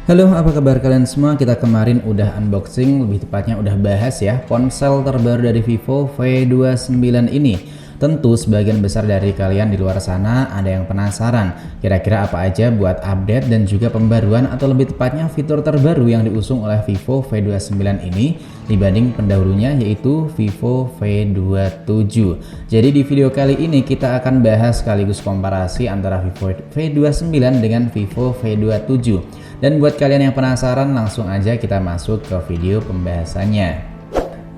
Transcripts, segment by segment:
Halo, apa kabar kalian semua? Kita kemarin udah unboxing, lebih tepatnya udah bahas ya ponsel terbaru dari Vivo V29 ini. Tentu sebagian besar dari kalian di luar sana ada yang penasaran kira-kira apa aja buat update dan juga pembaruan atau lebih tepatnya fitur terbaru yang diusung oleh Vivo V29 ini dibanding pendahulunya yaitu Vivo V27. Jadi di video kali ini kita akan bahas sekaligus komparasi antara Vivo V29 dengan Vivo V27. Dan buat kalian yang penasaran, langsung aja kita masuk ke video pembahasannya.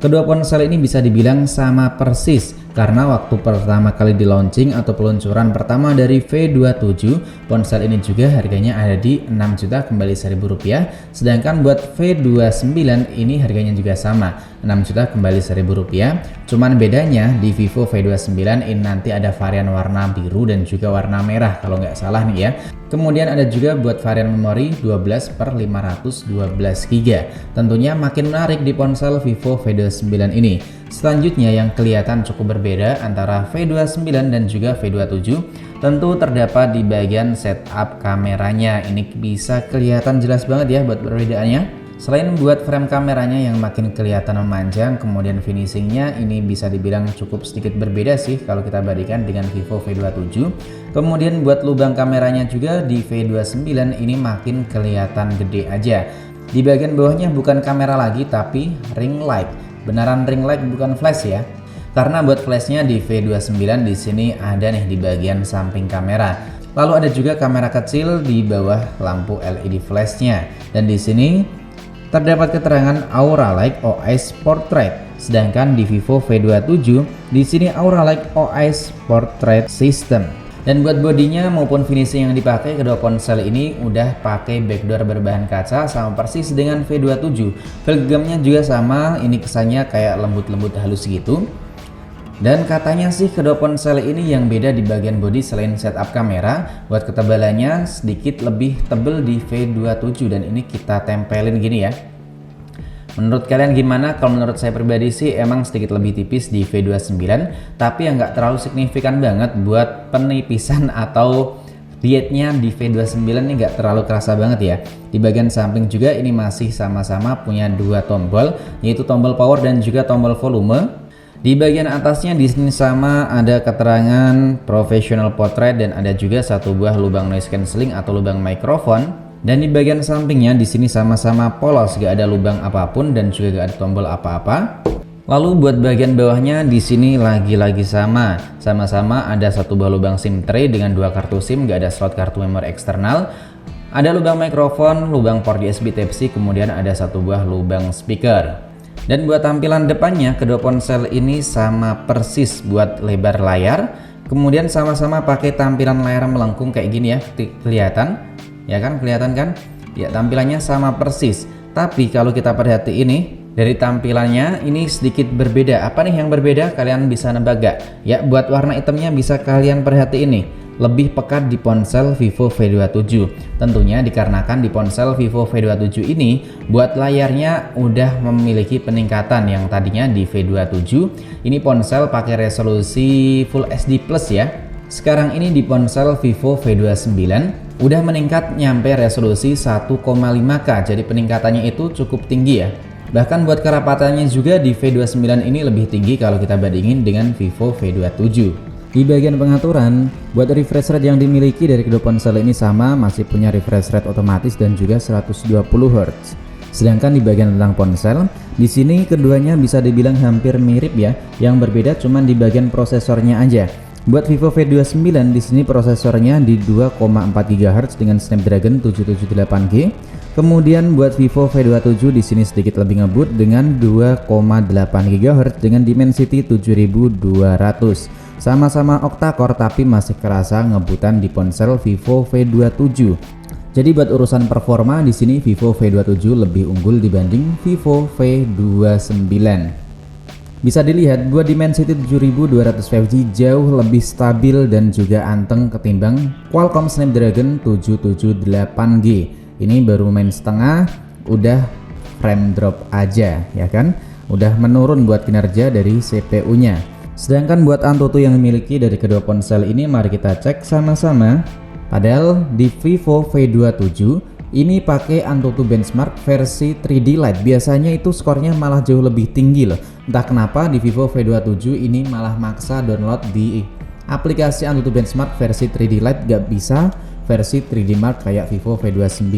Kedua ponsel ini bisa dibilang sama persis karena waktu pertama kali di launching atau peluncuran pertama dari V27, ponsel ini juga harganya ada di 6 juta kembali Rp1.000, sedangkan buat V29 ini harganya juga sama 6 juta kembali Rp1.000. Cuman bedanya di Vivo V29 ini nanti ada varian warna biru dan juga warna merah kalau nggak salah nih ya. Kemudian ada juga buat varian memori 12/512 GB. Tentunya makin menarik di ponsel Vivo V29 ini. Selanjutnya yang kelihatan cukup berbeda antara V29 dan juga V27 tentu terdapat di bagian setup kameranya. Ini bisa kelihatan jelas banget ya buat perbedaannya. Selain buat frame kameranya yang makin kelihatan memanjang, kemudian finishingnya ini bisa dibilang cukup sedikit berbeda sih kalau kita bandingkan dengan Vivo V27. Kemudian buat lubang kameranya juga di V29 ini makin kelihatan gede aja. Di bagian bawahnya bukan kamera lagi tapi ring light. Beneran ring light bukan flash ya. Karena buat flashnya di V29 di sini ada nih di bagian samping kamera. Lalu ada juga kamera kecil di bawah lampu LED flashnya. Dan di sini terdapat keterangan Aura Light OIS Portrait, sedangkan di Vivo V27 di sini Aura Light OIS Portrait System. Dan buat bodinya maupun finishing yang dipakai, kedua ponsel ini udah pakai backdoor berbahan kaca sama persis dengan V27. Filmnya juga sama, ini kesannya kayak lembut-lembut halus gitu. Dan katanya sih kedua ponsel ini yang beda di bagian bodi selain setup kamera, buat ketebalannya sedikit lebih tebel di V27 dan ini kita tempelin gini ya. Menurut kalian gimana? Kalau menurut saya pribadi sih emang sedikit lebih tipis di V29, tapi yang nggak terlalu signifikan banget buat penipisan atau dietnya di V29 ini nggak terlalu kerasa banget ya. Di bagian samping juga ini masih sama-sama punya dua tombol, yaitu tombol power dan juga tombol volume. Di bagian atasnya di sini sama ada keterangan professional portrait dan ada juga satu buah lubang noise cancelling atau lubang mikrofon. Dan di bagian sampingnya di sini sama-sama polos, gak ada lubang apapun dan juga gak ada tombol apa-apa. Lalu buat bagian bawahnya di sini lagi-lagi sama-sama ada satu buah lubang SIM tray dengan dua kartu SIM, gak ada slot kartu memori eksternal. Ada lubang mikrofon, lubang port USB Type-C, kemudian ada satu buah lubang speaker. Dan buat tampilan depannya kedua ponsel ini sama persis buat lebar layar. Kemudian sama-sama pakai tampilan layar melengkung kayak gini ya, kelihatan. Ya kan, kelihatan kan? Ya, tampilannya sama persis. Tapi kalau kita perhati ini, dari tampilannya ini sedikit berbeda. Apa nih yang berbeda? Kalian bisa nebak gak? Ya, buat warna hitamnya bisa kalian perhati ini. Lebih pekat di ponsel Vivo V27. Tentunya dikarenakan di ponsel Vivo V27 ini buat layarnya udah memiliki peningkatan. Yang tadinya di V27 ini ponsel pakai resolusi Full HD Plus ya. Sekarang ini di ponsel Vivo V29 udah meningkat nyampe resolusi 1,5K. Jadi peningkatannya itu cukup tinggi ya. Bahkan buat kerapatannya juga di V29 ini lebih tinggi kalau kita bandingin dengan Vivo V27. Di bagian pengaturan, buat refresh rate yang dimiliki dari kedua ponsel ini sama, masih punya refresh rate otomatis dan juga 120 Hz. Sedangkan di bagian tentang ponsel, di sini keduanya bisa dibilang hampir mirip ya. Yang berbeda cuman di bagian prosesornya aja. Buat Vivo V29 di sini prosesornya di 2,4 GHz dengan Snapdragon 778G. Kemudian buat Vivo V27 di sini sedikit lebih ngebut dengan 2,8 GHz dengan Dimensity 7200. Sama-sama octa-core tapi masih kerasa ngebutan di ponsel Vivo V27. Jadi buat urusan performa di sini Vivo V27 lebih unggul dibanding Vivo V29. Bisa dilihat buat Dimensity 7200 5G jauh lebih stabil dan juga anteng ketimbang Qualcomm Snapdragon 778G. Ini baru main setengah udah frame drop aja ya kan, udah menurun buat kinerja dari CPU-nya. Sedangkan buat Antutu yang dimiliki dari kedua ponsel ini mari kita cek sama-sama. Padahal di Vivo V27 Ini pakai Antutu Benchmark versi 3D Lite. Biasanya itu skornya malah jauh lebih tinggi loh. Entah kenapa di Vivo V27 ini malah maksa download di aplikasi Antutu Benchmark versi 3D Lite, gak bisa versi 3D Mark kayak Vivo V29.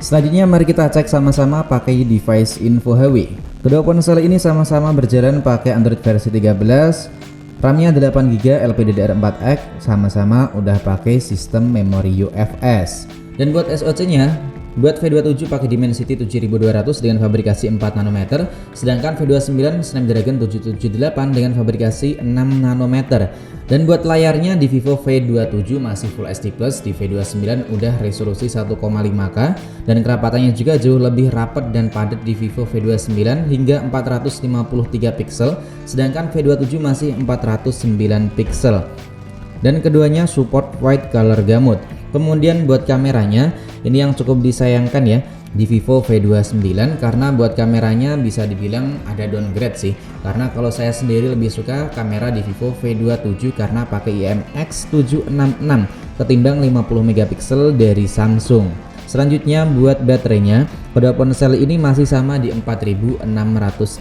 Selanjutnya mari kita cek sama-sama pakai device info HW. Kedua ponsel ini sama-sama berjalan pakai Android versi 13, RAM-nya 8GB, LPDDR4X, sama-sama udah pakai sistem memori UFS. Dan buat SoC-nya, buat V27 pakai Dimensity 7200 dengan fabrikasi 4 nanometer, sedangkan V29 Snapdragon 778 dengan fabrikasi 6 nanometer. Dan buat layarnya di Vivo V27 masih Full HD+, di V29 udah resolusi 1,5K dan kerapatannya juga jauh lebih rapat dan padat di Vivo V29 hingga 453 pixel, sedangkan V27 masih 409 pixel. Dan keduanya support white color gamut. Kemudian buat kameranya, ini yang cukup disayangkan ya di Vivo V29, karena buat kameranya bisa dibilang ada downgrade sih. Karena kalau saya sendiri lebih suka kamera di Vivo V27 karena pakai IMX766 ketimbang 50 megapiksel dari Samsung. Selanjutnya buat baterainya, kedua ponsel ini masih sama di 4600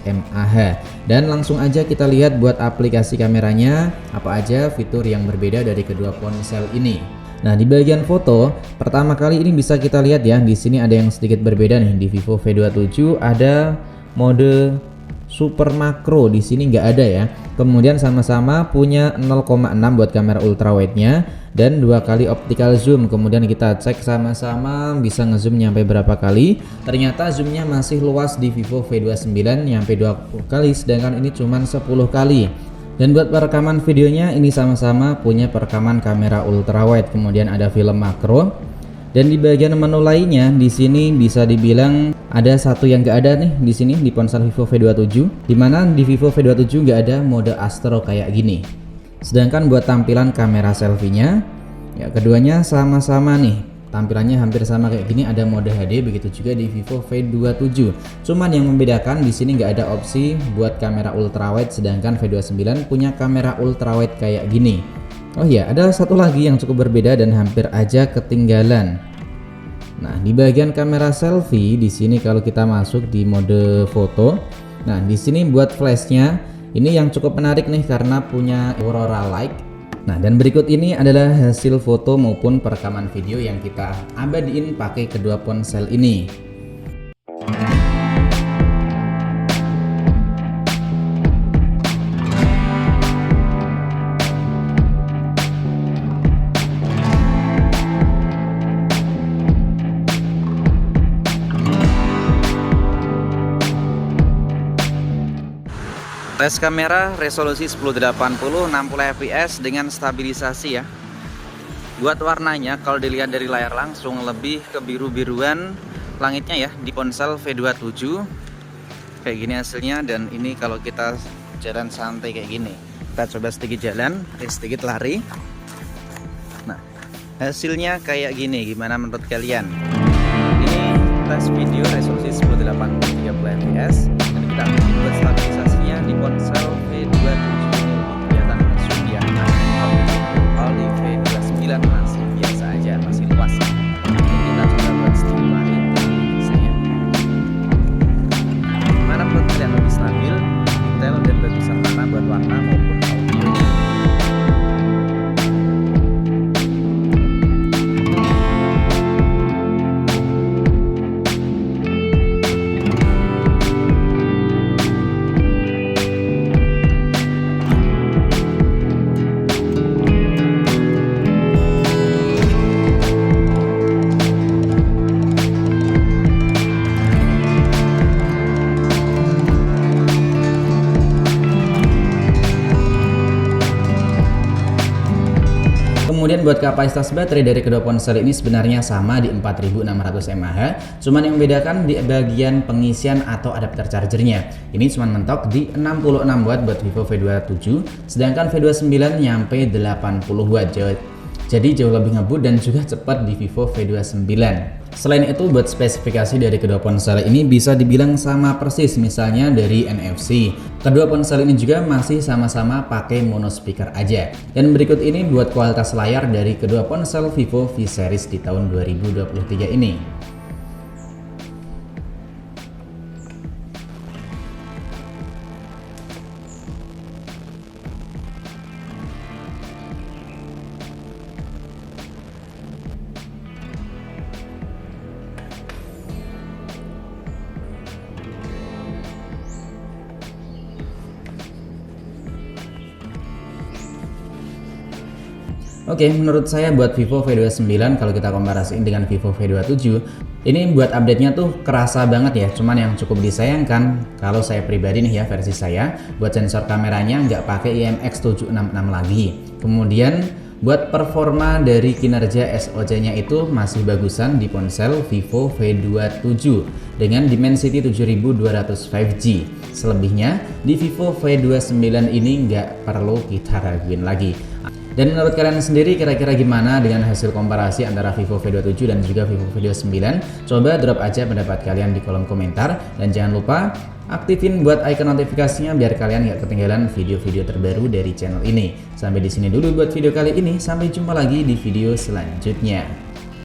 mAh. Dan langsung aja kita lihat buat aplikasi kameranya apa aja fitur yang berbeda dari kedua ponsel ini. Nah, di bagian foto, pertama kali ini bisa kita lihat ya, di sini ada yang sedikit berbeda nih. Di Vivo V27 ada mode super makro, di sini nggak ada ya. Kemudian sama-sama punya 0,6 buat kamera ultrawide-nya dan 2 kali optical zoom. Kemudian kita cek sama-sama bisa ngezoom nyampe berapa kali. Ternyata zoomnya masih luas di Vivo V29 nyampe 20 kali, sedangkan ini cuma 10 kali. Dan buat perekaman videonya ini sama-sama punya perekaman kamera ultrawide, kemudian ada film makro. Dan di bagian menu lainnya di sini bisa dibilang ada satu yang gak ada nih di sini di ponsel Vivo V27, dimana di Vivo V27 gak ada mode Astro kayak gini. Sedangkan buat tampilan kamera selfie-nya ya keduanya sama-sama nih. Tampilannya hampir sama kayak gini, ada mode HD, begitu juga di Vivo V27. Cuman yang membedakan di sini nggak ada opsi buat kamera ultrawide, sedangkan V29 punya kamera ultrawide kayak gini. Oh iya, ada satu lagi yang cukup berbeda dan hampir aja ketinggalan. Nah, di bagian kamera selfie di sini kalau kita masuk di mode foto, nah di sini buat flashnya ini yang cukup menarik nih karena punya Aurora Light. Nah, dan berikut ini adalah hasil foto maupun perekaman video yang kita abadiin pakai kedua ponsel ini. Tes kamera resolusi 1080 60 fps dengan stabilisasi ya. Buat warnanya kalau dilihat dari layar langsung lebih ke biru-biruan langitnya ya di ponsel V27. Kayak gini hasilnya, dan ini kalau kita jalan santai kayak gini. Kita coba sedikit jalan, sedikit lari. Nah, hasilnya kayak gini, gimana menurut kalian? Ini tes video resolusi 1080 30 fps dan kita akan buat stabilisasinya di ponsel V27. Kelihatan zoom ya, kalau di V29 masih biasa aja, masih luas. Kita coba buat sedikit lari misalnya. Mana menurut kalian lebih stabil, detail dan bagusan mana buat warna maupun audio? Kemudian buat kapasitas baterai dari kedua ponsel ini sebenarnya sama di 4600 mAh, cuman yang membedakan di bagian pengisian atau adapter chargernya. Ini cuman mentok di 66 watt buat Vivo V27, sedangkan V29 nyampe 80 watt. Jadi jauh lebih ngebut dan juga cepat di Vivo V29. Selain itu buat spesifikasi dari kedua ponsel ini bisa dibilang sama persis, misalnya dari NFC. Kedua ponsel ini juga masih sama-sama pakai mono speaker aja. Dan berikut ini buat kualitas layar dari kedua ponsel Vivo V series di tahun 2023 ini. Oke, menurut saya buat Vivo V29 kalau kita komparasiin dengan Vivo V27, ini buat update-nya tuh kerasa banget ya. Cuman yang cukup disayangkan, kalau saya pribadi nih ya, versi saya, buat sensor kameranya nggak pakai IMX766 lagi. Kemudian buat performa dari kinerja SoC-nya itu masih bagusan di ponsel Vivo V27 dengan Dimensity 7200 5G. Selebihnya di Vivo V29 ini nggak perlu kita raguin lagi. Dan menurut kalian sendiri kira-kira gimana dengan hasil komparasi antara Vivo V27 dan juga Vivo V29? Coba drop aja pendapat kalian di kolom komentar. Dan jangan lupa aktifin buat icon notifikasinya biar kalian nggak ketinggalan video-video terbaru dari channel ini. Sampai di sini dulu buat video kali ini. Sampai jumpa lagi di video selanjutnya.